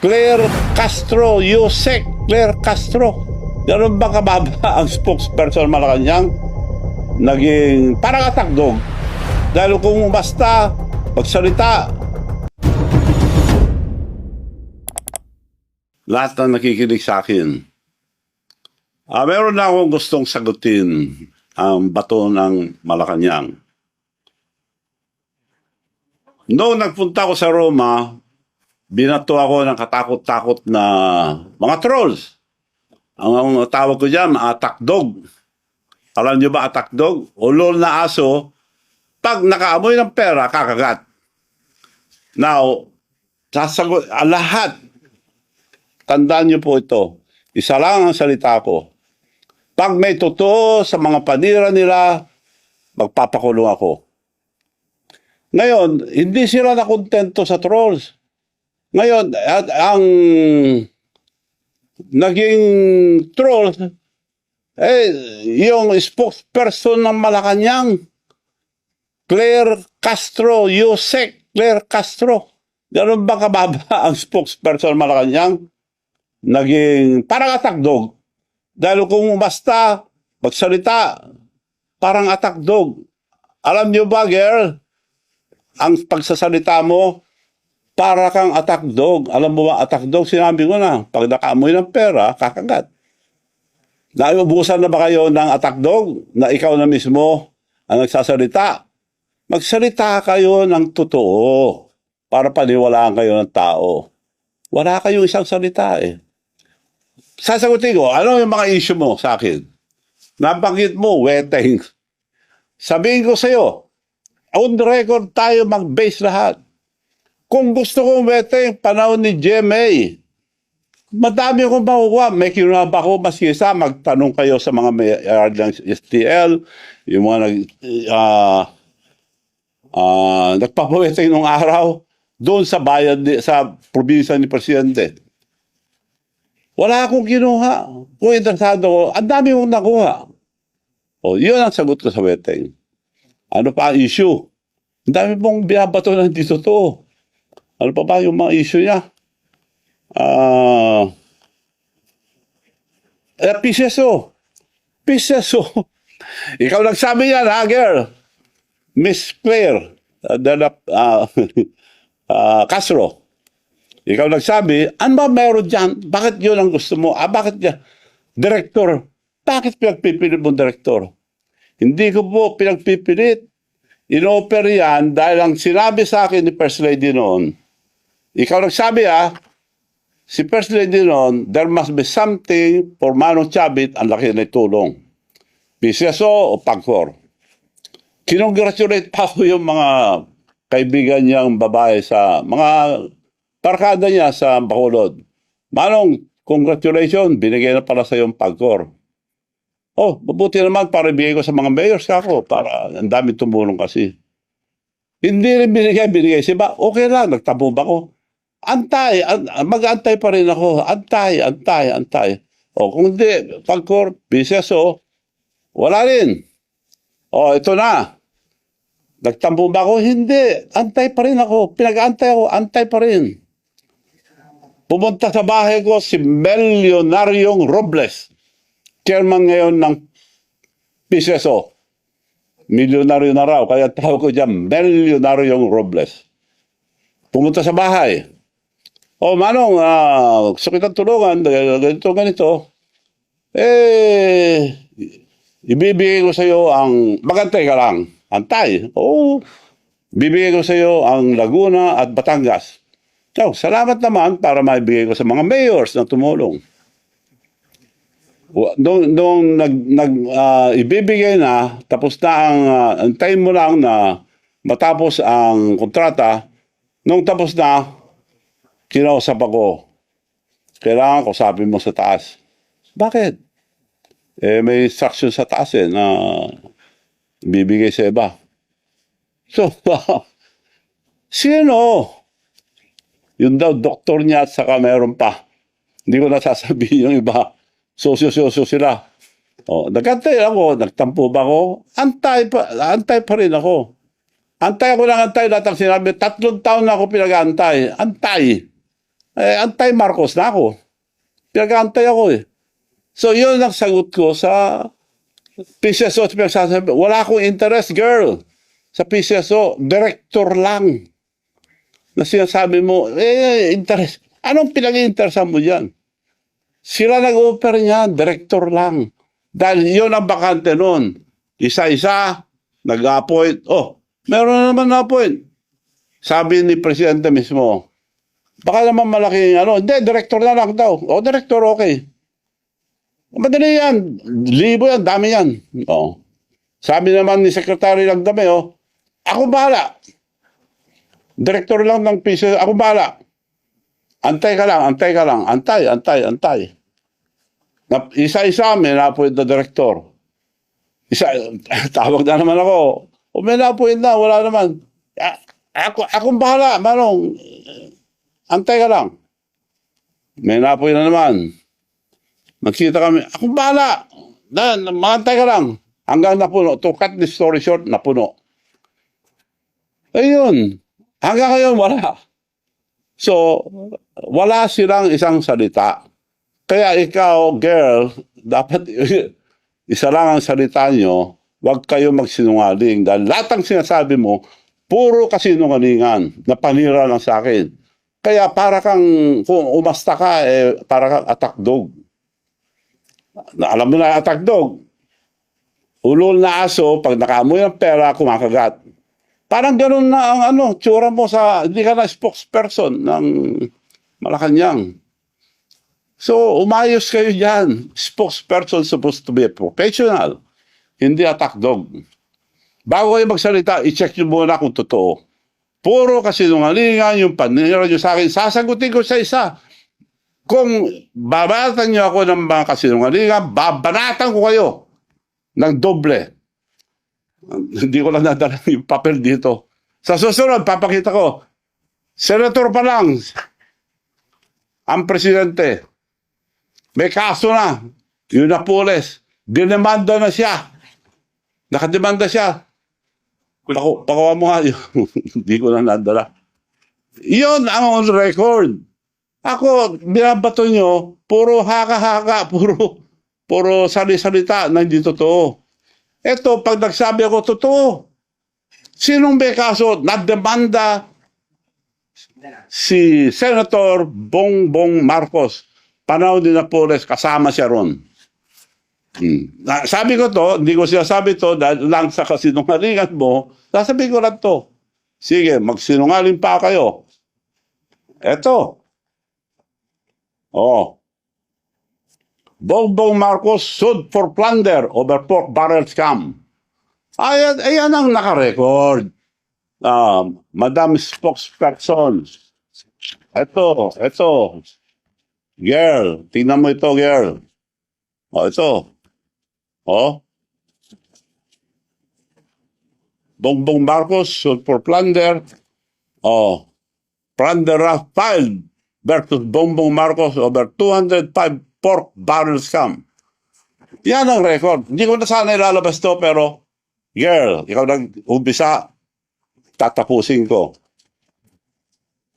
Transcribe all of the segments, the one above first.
Claire Castro, Yusek Claire Castro. Ganun ba kababa ang spokesperson Malacanang? Naging parang atakdog. Dahil kung basta magsalita, lahat na nakikinig sa akin, meron na akong gustong sagutin ang bato ng Malacanang. Noong nagpunta ako sa Roma, binato ako ng katakot-takot na mga trolls. Ang tawag ko dyan, attack dog. Alam niyo ba attack dog? Ulol na aso, pag nakaamoy ng pera, kakagat. Now, sasagot, lahat, tandaan niyo po ito, isa lang ang salita ko. Pag may totoo sa mga panira nila, magpapakulong ako. Ngayon, hindi sila nakontento sa trolls. Ngayon, ang naging trolls, yung spokesperson ng Malacanang, Claire Castro, Yusek Claire Castro. Ganun ba kababa ang spokesperson ng Malacanang? Naging parang atakdog. Dahil kung basta magsalita, parang atakdog. Alam niyo ba, girl, ang pagsasalita mo, para kang attack dog. Alam mo ba, attack dog, sinabi ko na, pag nakaamoy ng pera, kakagat. Naubusan na ba kayo ng attack dog na ikaw na mismo ang nagsasalita? Magsalita kayo ng totoo para paniwalaan kayo ng tao. Wala kayong isang salita eh. Sasagutin ko, ano yung mga issue mo sa akin? Nabanggit mo, weteng. Sabihin ko sa'yo, on record tayo mag-base lahat. Kung gusto kong weteng panahon ni GMA, madami akong makukuha. May kinunaba ko mas isa, magtanong kayo sa mga may ng STL, yung mga nagpapaweteng nung araw, doon sa bayan, sa probinsya ni Presidente. Wala akong kinuha. Kung interesado ko, ang dami mong nakuha. O, yun ang sagot ko sa weteng. Ano pa ang issue? Ang dami mong binabato na hindi totoo. Ano pa ba yung mga issue niya? PCSO. PCSO. Ikaw nagsabi yan, ha, girl? Miss Claire Castro. Ikaw nagsabi, ano ba meron dyan? Bakit yun ang gusto mo? Bakit yan? Director. Bakit pinagpipilit mo, director? Hindi ko po pinagpipilit. In-offer yan dahil ang sinabi sa akin ni First Lady noon, ikaw nagsabi si First Lady noon, there must be something for Manong Chavit, ang laki na tulong. PCSO o PAGCOR. Kinongratulate pa ko yung mga kaibigan niyang babae sa mga barkada niya sa Bacolod. Manong, congratulations, binigay na pala sa yung PAGCOR. Oh, mabuti naman para ibigay ko sa mga mayors ako para ang dami tumulong kasi. Hindi rin binigay. Siba, okay lang, nagtabo ba ko? Antay, mag-antay pa rin ako. Antay. O kung hindi, PAGCOR, PCSO, wala rin. O, ito na. Nagtambo ba ako? Hindi. Antay pa rin ako. Pinag-antay ako, antay pa rin. Pumunta sa bahay ko si Melionaryong Robles. Chairman ngayon ng PCSO. Milyonaryo na raw, kaya tawag ko dyan, Melionaryong Robles. Pumunta sa bahay. O Manong, gusto kitang tulungan, ganito. Ibibigay ko sa iyo ang, magantay ka lang, antay. Oo, bibigay ko sa iyo ang Laguna at Batangas. So, salamat naman para maibigay ko sa mga mayors na tumulong. Nung ibibigay na, tapos na antayin mo lang na matapos ang kontrata, nung tapos na, kinausap ako. Kailangan kausapin mo sa taas. Bakit? May instruction sa taas na bibigay sa iba. So, sino? Yun daw, doktor niya at saka meron pa. Hindi ko nasasabihin yung iba. Sosyo-sosyo sila. O, nagantay ako, nagtampo ba ako? Antay pa rin ako. Antay ako ng antay, lahat ang sinabi, 3 taon na ako pinag-antay. Antay. Anti-Marcos na ako. Pinag-antay ako eh. So, yun ang sagot ko sa PCSO. Wala akong interest, girl, sa PCSO. Director lang. Na sinasabi mo, interest. Anong pinag-interesan mo dyan? Sila nag-offer niya, director lang. Dahil yun ang bakante nun. Isa-isa, nag-appoint. Oh, meron na naman na-appoint. Sabi ni Presidente mismo, baka naman malaking hindi, director na lang daw. O, director, okay. Madali yan. Libo yan, dami yan. Oh. Sabi naman ni Secretary Lagdame, ako bahala. Director lang ng piso, ako bahala. Antay ka lang. Antay. Isa-isa, may na-appoint na director. Tawag na naman ako. O may na-appoint na, wala naman. Akong bahala, Manong. Antay ka lang. May na-appoint na naman. Nagkita kami, akong bahala. Magantay ka lang. Hanggang napuno. To cut the story short, napuno. Ayun. Hanggang ngayon, wala. So, wala silang isang salita. Kaya ikaw, girl, dapat isa lang ang salita nyo, huwag kayo magsinungaling. Dahil lahat ng sinasabi mo, puro kasinungalingan na panira lang sa akin. Kaya para kang, kung umasta ka, para kang attack dog. Alam mo na attack dog. Ulol na aso, pag nakaamoy ng pera, kumakagat. Parang ganun na ang tsura mo sa, hindi ka na spokesperson ng Malacanang. So, umayos kayo dyan. Spokesperson supposed to be a professional, hindi attack dog. Bago kayo magsalita, i-check nyo muna kung totoo. Puro kasinungalingan yung panira nyo sa akin. Sasagutin ko sa isa. Kung babanatan nyo ako ng mga kasinungalingan, babanatan ko kayo ng doble. Hindi ko lang nadala yung papel dito. Sa susunod, papakita ko. Senator pa lang, ang presidente, may kaso na. Yung Napoles, dinemanda na siya. Nakademanda siya. Pakuha mo nga yun. Hindi ko na nadala. Yun ang on record. Ako, binabato nyo, puro haka-haka, puro sali-salita na hindi totoo. Ito, pag nagsabi ako, totoo. Sinong may kaso? Nademanda si Senator Bongbong Marcos. Panahon ni Napoles, kasama siya ron. Sabi ko to, hindi ko sinasabi to dahil lang sa kasinungalingan mo, sasabihin ko lang to. Sige, magsinungaling pa kayo. Eto. Bongbong Marcos sued for plunder over pork barrel scam. Ayan ang nakarecord. Madam Spokesperson. Ito. Girl, tingnan mo ito, girl. Ito. Bongbong Marcos sued for plunder. Plunder filed versus Bongbong Marcos over 205 pork barrel scam. Yan ang record. Hindi ko na sana ilalabas to, pero girl, ikaw nag-umpisa, tatapusin ko.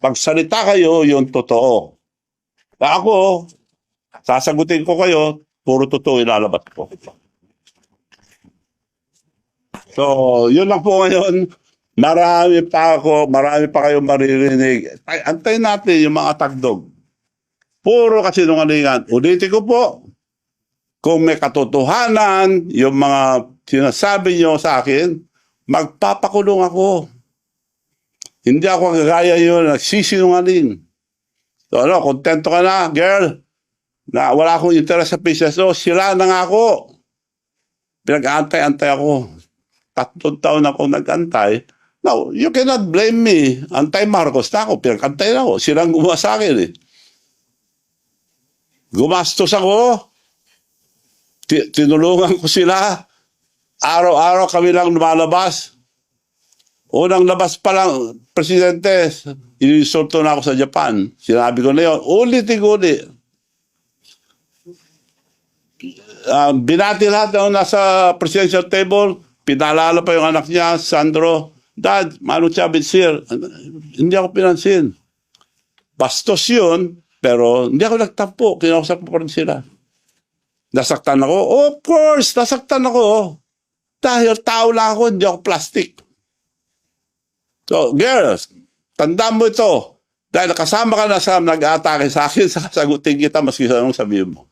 Pagsalita kayo, yung totoo. Ako, sasagutin ko kayo, puro totoo ilalabas ko. So, yun lang po ngayon. Marami pa kayong maririnig. Antayin natin yung mga tagdog. Puro kasinungalingan. Ulitin ko po, kung may katotohanan, yung mga sinasabi nyo sa akin, magpapakulong ako. Hindi ako kagaya yun, nagsisinungaling. So kontento ka na, girl, na wala akong interest sa PCSO, sila na nga ako. Pinag-antay-antay ako. 3 taon akong nag-antay. Now, you cannot blame me. Anti-Marcos na ako, pinag-antay na ako. Silang gumawa sa akin eh. Gumastos ako. Tinulungan ko sila. Araw-araw kami lang lumalabas. Unang labas pa lang, Presidente, inisulto na ako sa Japan. Sinabi ko na yun, ulit-ulit. Binati lahat na nasa presidential table, pinalala pa yung anak niya, Sandro, Dad, Manu Chavez here. Hindi ako pinansin. Bastos yun, pero hindi ako nagtampo. Kinausap ko pa rin sila. Nasaktan ako? Of course, nasaktan ako. Dahil tao lang ako, hindi ako plastic. So, girls, tandaan mo ito. Dahil nakasama ka na sa nag-aatake sa akin, sasagutin kita maski sa anong sabihin mo.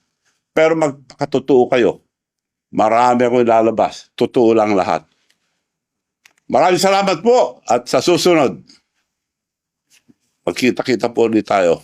Pero magpakatotoo kayo. Marami akong ilalabas. Totoo lang lahat. Maraming salamat po at sa susunod, magkita-kita po ulit tayo.